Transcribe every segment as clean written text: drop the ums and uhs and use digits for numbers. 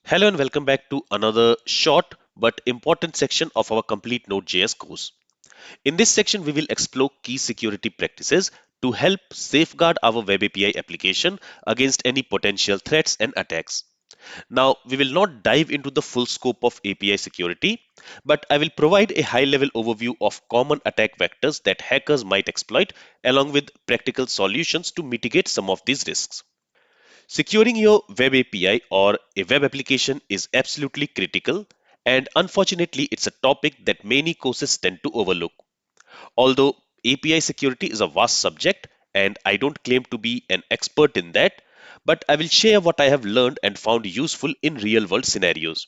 Hello and welcome back to another short but important section of our Complete Node.js course. In this section, we will explore key security practices to help safeguard our Web API application against any potential threats and attacks. Now, we will not dive into the full scope of API security, but I will provide a high-level overview of common attack vectors that hackers might exploit, along with practical solutions to mitigate some of these risks. Securing your web API or a web application is absolutely critical, and unfortunately, it's a topic that many courses tend to overlook. Although API security is a vast subject, and I don't claim to be an expert in that, but I will share what I have learned and found useful in real world scenarios.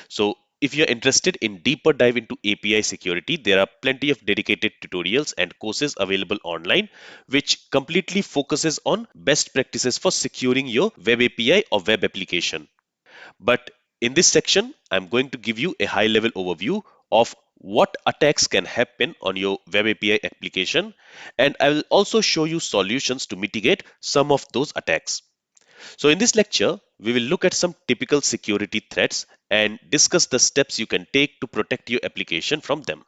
So, if you're interested in deeper dive into API security, there are plenty of dedicated tutorials and courses available online, which completely focuses on best practices for securing your web API or web application. But in this section, I'm going to give you a high level overview of what attacks can happen on your web API application, and I will also show you solutions to mitigate some of those attacks. So in this lecture, we will look at some typical security threats and discuss the steps you can take to protect your application from them.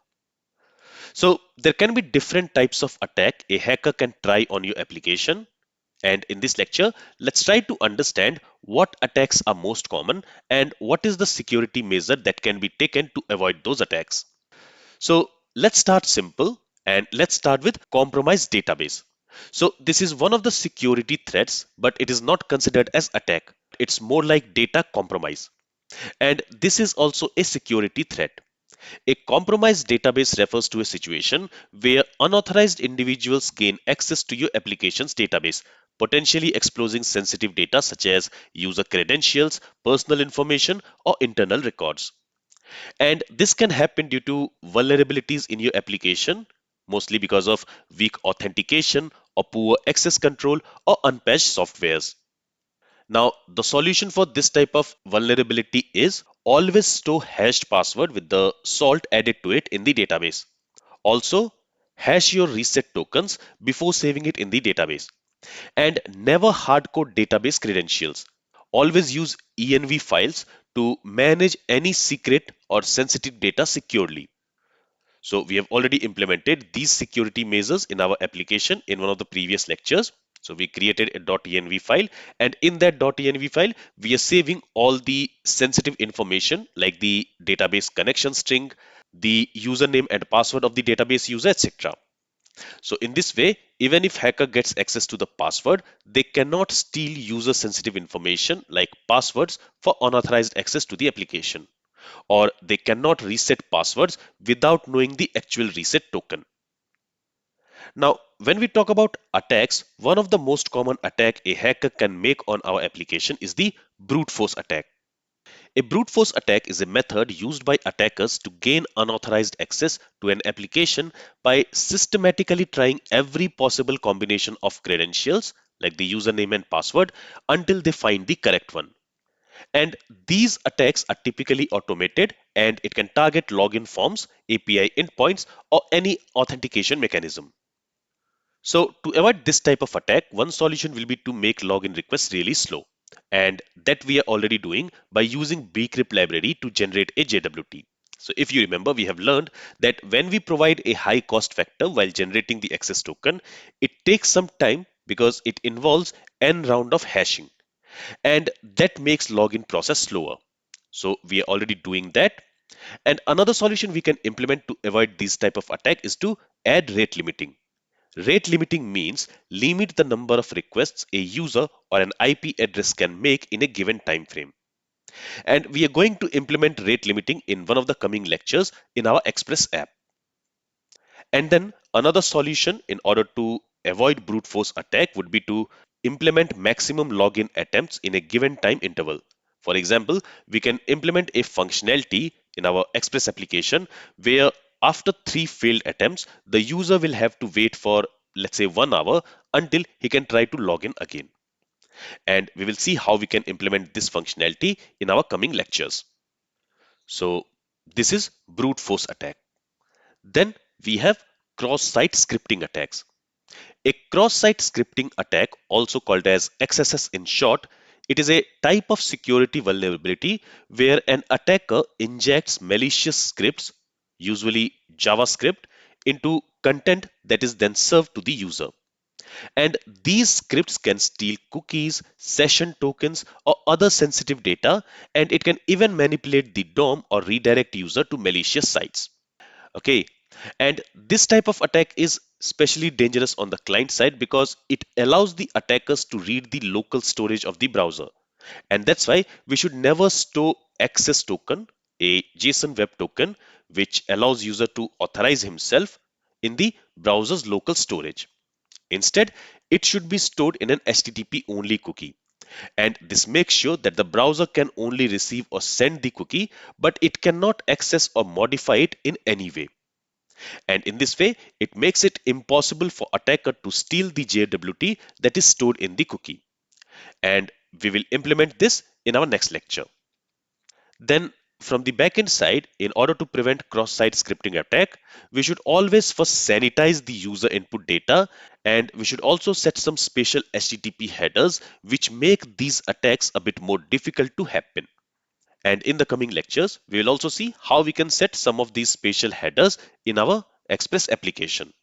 So there can be different types of attack a hacker can try on your application. And in this lecture, let's try to understand what attacks are most common and what is the security measure that can be taken to avoid those attacks. So let's start simple and let's start with compromised database. So this is one of the security threats, but it is not considered as attack. It's more like data compromise. And this is also a security threat. A compromised database refers to a situation where unauthorized individuals gain access to your application's database, potentially exposing sensitive data such as user credentials, personal information, or internal records. And this can happen due to vulnerabilities in your application, mostly because of weak authentication or poor access control or unpatched softwares. Now, the solution for this type of vulnerability is always store hashed password with the salt added to it in the database. Also, hash your reset tokens before saving it in the database. And never hardcode database credentials. Always use env files to manage any secret or sensitive data securely. So we have already implemented these security measures in our application in one of the previous lectures. So we created a .env file, and in that .env file, we are saving all the sensitive information like the database connection string, the username and password of the database user, etc. So in this way, even if hacker gets access to the password, they cannot steal user sensitive information like passwords for unauthorized access to the application, or they cannot reset passwords without knowing the actual reset token. Now, when we talk about attacks, one of the most common attack a hacker can make on our application is the brute force attack. A brute force attack is a method used by attackers to gain unauthorized access to an application by systematically trying every possible combination of credentials, like the username and password, until they find the correct one. And these attacks are typically automated and it can target login forms, API endpoints, or any authentication mechanism. So to avoid this type of attack, one solution will be to make login requests really slow. And that we are already doing by using bcrypt library to generate a JWT. So if you remember, we have learned that when we provide a high cost factor while generating the access token, it takes some time because it involves n round of hashing, and that makes login process slower. So we are already doing that. And another solution we can implement to avoid this type of attack is to add rate limiting. Rate limiting means limit the number of requests a user or an IP address can make in a given time frame. And we are going to implement rate limiting in one of the coming lectures in our Express app. And then another solution in order to avoid brute force attack would be to implement maximum login attempts in a given time interval. For example, we can implement a functionality in our Express application where after 3 failed attempts, the user will have to wait for, let's say, 1 hour until he can try to log in again. And we will see how we can implement this functionality in our coming lectures. So this is brute force attack. Then we have cross-site scripting attacks. A cross-site scripting attack, also called as XSS in short, It is a type of security vulnerability where an attacker injects malicious scripts, usually JavaScript, into content that is then served to the user. And these scripts can steal cookies, session tokens, or other sensitive data, and it can even manipulate the DOM or redirect user to malicious sites. Okay, and this type of attack is especially dangerous on the client side because it allows the attackers to read the local storage of the browser. And that's why we should never store access token, a JSON web token, which allows user to authorize himself in the browser's local storage. Instead, it should be stored in an HTTP only cookie. And this makes sure that the browser can only receive or send the cookie, but it cannot access or modify it in any way. And in this way, it makes it impossible for attacker to steal the JWT that is stored in the cookie. And we will implement this in our next lecture. Then from the backend side, in order to prevent cross-site scripting attack, we should always first sanitize the user input data, and we should also set some special HTTP headers which make these attacks a bit more difficult to happen. And in the coming lectures, we will also see how we can set some of these special headers in our Express application.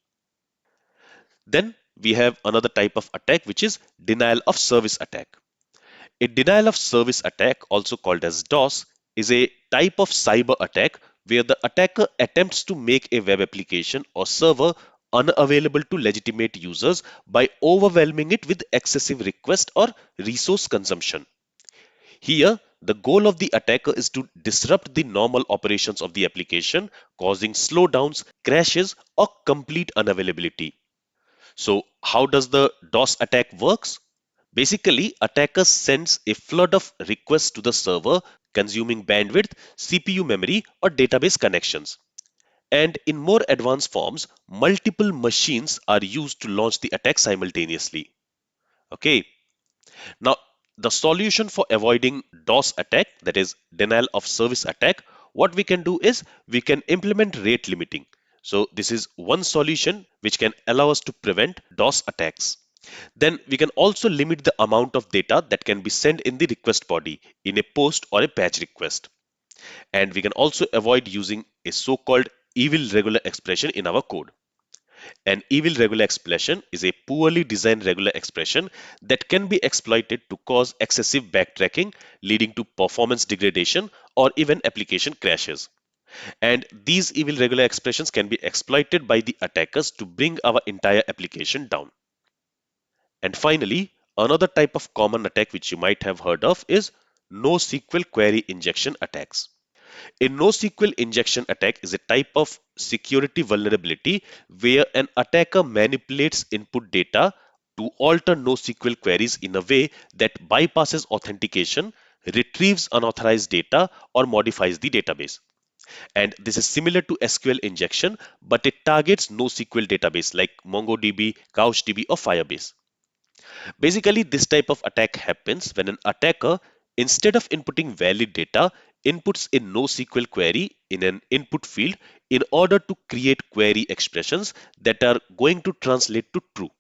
Then we have another type of attack which is denial of service attack. A denial of service attack, also called as DOS, is a type of cyber attack where the attacker attempts to make a web application or server unavailable to legitimate users by overwhelming it with excessive request or resource consumption. Here, the goal of the attacker is to disrupt the normal operations of the application, causing slowdowns, crashes, or complete unavailability. So, how does the DOS attack works? Basically, attacker sends a flood of requests to the server, consuming bandwidth, CPU memory, or database connections. And in more advanced forms, multiple machines are used to launch the attack simultaneously. Okay, now the solution for avoiding DOS attack, that is denial of service attack, what we can do is we can implement rate limiting. So this is one solution which can allow us to prevent DOS attacks. Then we can also limit the amount of data that can be sent in the request body in a post or a patch request. And we can also avoid using a so-called evil regular expression in our code. An evil regular expression is a poorly designed regular expression that can be exploited to cause excessive backtracking, leading to performance degradation or even application crashes. And these evil regular expressions can be exploited by the attackers to bring our entire application down. And finally, another type of common attack which you might have heard of is NoSQL query injection attacks. A NoSQL injection attack is a type of security vulnerability where an attacker manipulates input data to alter NoSQL queries in a way that bypasses authentication, retrieves unauthorized data, or modifies the database. And this is similar to SQL injection, but it targets NoSQL database like MongoDB, CouchDB, or Firebase. Basically, this type of attack happens when an attacker, instead of inputting valid data, inputs a NoSQL query in an input field in order to create query expressions that are going to translate to true.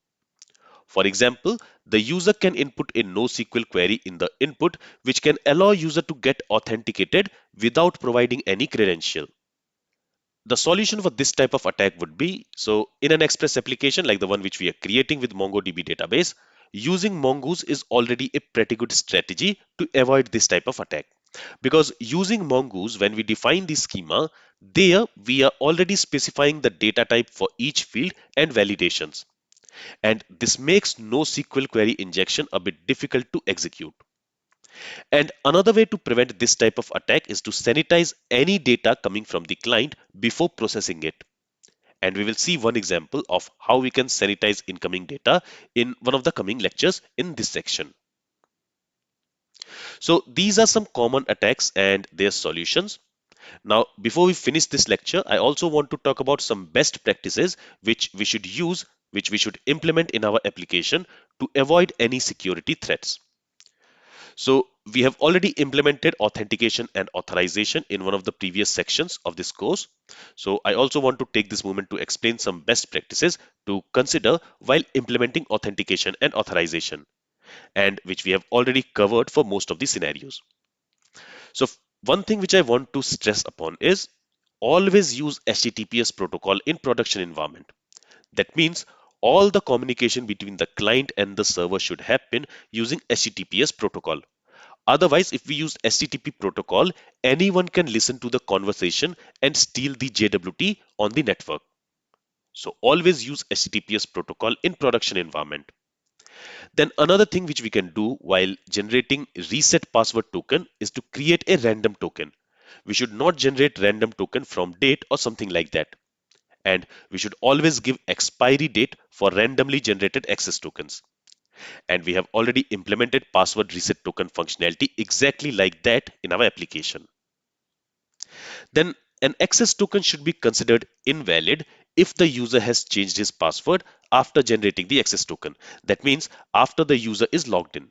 For example, the user can input a NoSQL query in the input, which can allow user to get authenticated without providing any credential. The solution for this type of attack would be, so in an Express application like the one which we are creating with MongoDB database, using Mongoose is already a pretty good strategy to avoid this type of attack. Because using Mongoose, when we define the schema, there we are already specifying the data type for each field and validations. And this makes NoSQL query injection a bit difficult to execute. And another way to prevent this type of attack is to sanitize any data coming from the client before processing it. And we will see one example of how we can sanitize incoming data in one of the coming lectures in this section. So these are some common attacks and their solutions. Now, before we finish this lecture, I also want to talk about some best practices which we should use, which we should implement in our application to avoid any security threats. So we have already implemented authentication and authorization in one of the previous sections of this course. So I also want to take this moment to explain some best practices to consider while implementing authentication and authorization. and which we have already covered for most of the scenarios. So one thing which I want to stress upon is always use HTTPS protocol in production environment. That means all the communication between the client and the server should happen using HTTPS protocol. Otherwise, if we use HTTP protocol, anyone can listen to the conversation and steal the JWT on the network. So always use HTTPS protocol in production environment. Then another thing which we can do while generating reset password token is to create a random token. We should not generate random token from date or something like that. And we should always give expiry date for randomly generated access tokens. And we have already implemented password reset token functionality exactly like that in our application. Then an access token should be considered invalid if the user has changed his password after generating the access token. That means after the user is logged in.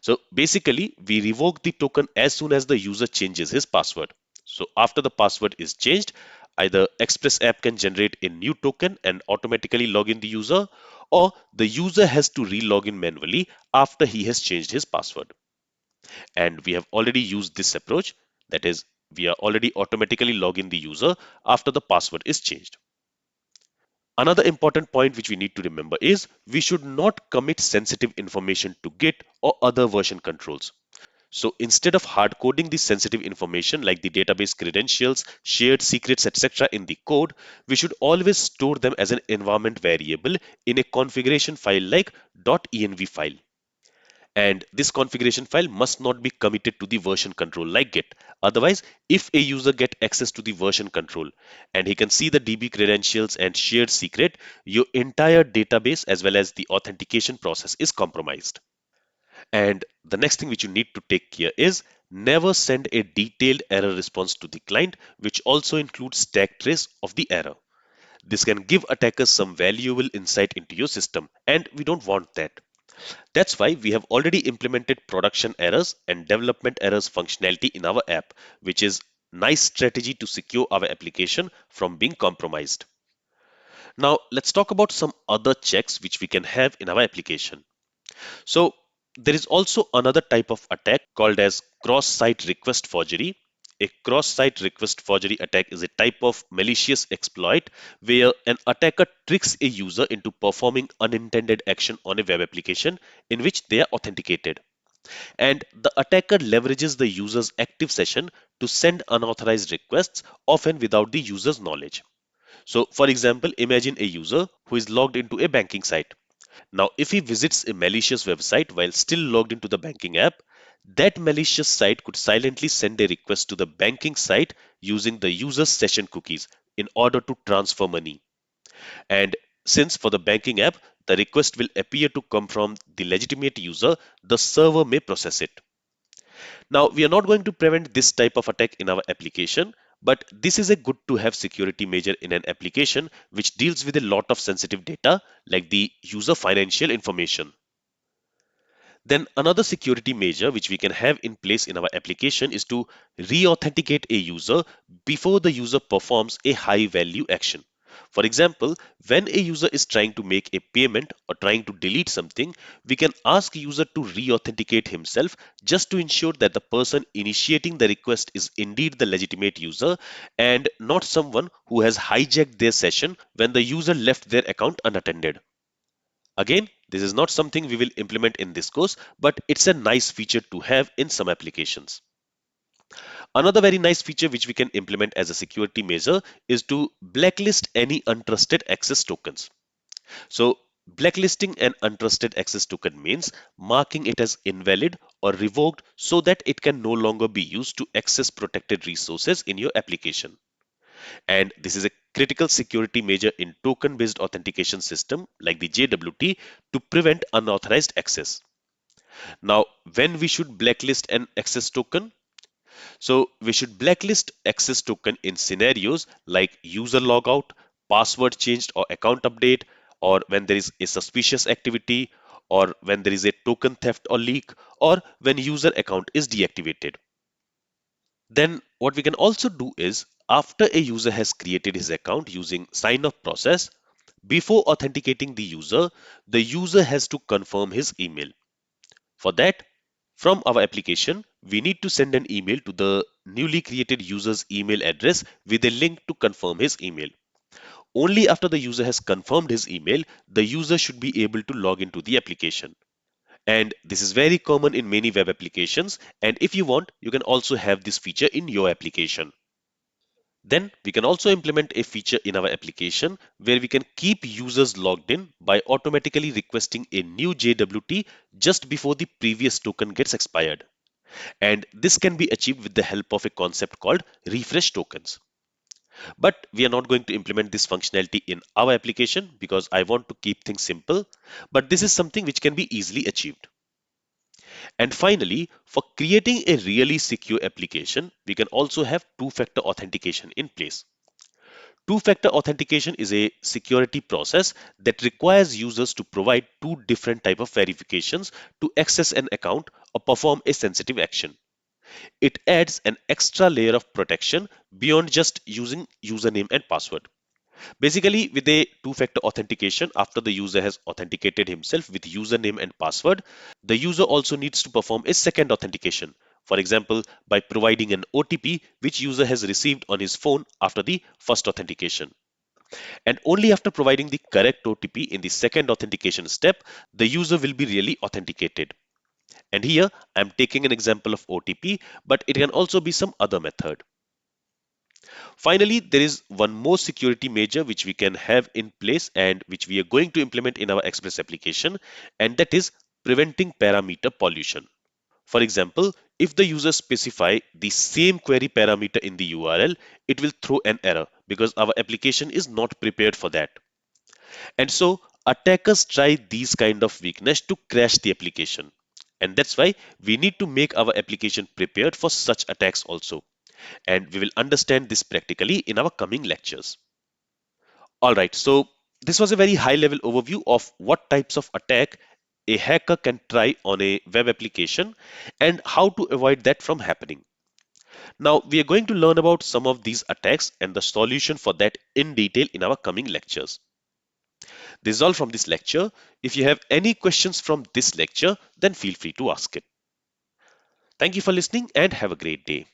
So basically, we revoke the token as soon as the user changes his password. So after the password is changed, either Express app can generate a new token and automatically log in the user, or the user has to re-log in manually after he has changed his password. And we have already used this approach. That is, we are already automatically log in the user after the password is changed. Another important point which we need to remember is we should not commit sensitive information to Git or other version controls. So instead of hard coding the sensitive information like the database credentials, shared secrets, etc. in the code, we should always store them as an environment variable in a configuration file like .env file. And this configuration file must not be committed to the version control like Git. Otherwise, if a user get access to the version control and he can see the DB credentials and shared secret, your entire database as well as the authentication process is compromised. And the next thing which you need to take care is never send a detailed error response to the client, which also includes stack trace of the error. This can give attackers some valuable insight into your system, and we don't want that. That's why we have already implemented production errors and development errors functionality in our app, which is nice strategy to secure our application from being compromised. Now let's talk about some other checks which we can have in our application. So there is also another type of attack called as cross-site request forgery. A cross-site request forgery attack is a type of malicious exploit where an attacker tricks a user into performing unintended action on a web application in which they are authenticated. And the attacker leverages the user's active session to send unauthorized requests, often without the user's knowledge. So, for example, imagine a user who is logged into a banking site. Now, if he visits a malicious website while still logged into the banking app, that malicious site could silently send a request to the banking site using the user's session cookies in order to transfer money. And since for the banking app, the request will appear to come from the legitimate user, the server may process it. Now, we are not going to prevent this type of attack in our application, but this is a good to have security measure in an application which deals with a lot of sensitive data like the user financial information. Then another security measure which we can have in place in our application is to re-authenticate a user before the user performs a high value action. For example, when a user is trying to make a payment or trying to delete something, we can ask user to re-authenticate himself just to ensure that the person initiating the request is indeed the legitimate user and not someone who has hijacked their session when the user left their account unattended. Again, this is not something we will implement in this course, but it's a nice feature to have in some applications. Another very nice feature which we can implement as a security measure is to blacklist any untrusted access tokens. So, blacklisting an untrusted access token means marking it as invalid or revoked so that it can no longer be used to access protected resources in your application. And this is a critical security measure in token-based authentication system like the JWT to prevent unauthorized access. Now, when we should blacklist an access token? So we should blacklist access token in scenarios like user logout, password changed or account update, or when there is a suspicious activity, or when there is a token theft or leak, or when user account is deactivated. Then what we can also do is after a user has created his account using sign up process, before authenticating the user has to confirm his email. For that, from our application, we need to send an email to the newly created user's email address with a link to confirm his email. Only after the user has confirmed his email, the user should be able to log into the application. And this is very common in many web applications. And if you want, you can also have this feature in your application. Then we can also implement a feature in our application where we can keep users logged in by automatically requesting a new JWT just before the previous token gets expired. And this can be achieved with the help of a concept called refresh tokens. But we are not going to implement this functionality in our application because I want to keep things simple. But this is something which can be easily achieved. And finally, for creating a really secure application, we can also have two-factor authentication in place. Two-factor authentication is a security process that requires users to provide two different types of verifications to access an account or perform a sensitive action. It adds an extra layer of protection beyond just using username and password. Basically, with a two-factor authentication, after the user has authenticated himself with username and password, the user also needs to perform a second authentication. For example, by providing an OTP which user has received on his phone after the first authentication. And only after providing the correct OTP in the second authentication step, the user will be really authenticated. And here I'm taking an example of OTP, but it can also be some other method. Finally, there is one more security measure which we can have in place and which we are going to implement in our Express application, and that is preventing parameter pollution. For example, if the user specify the same query parameter in the URL, it will throw an error because our application is not prepared for that. And so attackers try these kind of weakness to crash the application. And that's why we need to make our application prepared for such attacks also. And we will understand this practically in our coming lectures. All right, so this was a very high level overview of what types of attack a hacker can try on a web application and how to avoid that from happening. Now, we are going to learn about some of these attacks and the solution for that in detail in our coming lectures. This is all from this lecture. If you have any questions from this lecture, then feel free to ask it. Thank you for listening and have a great day.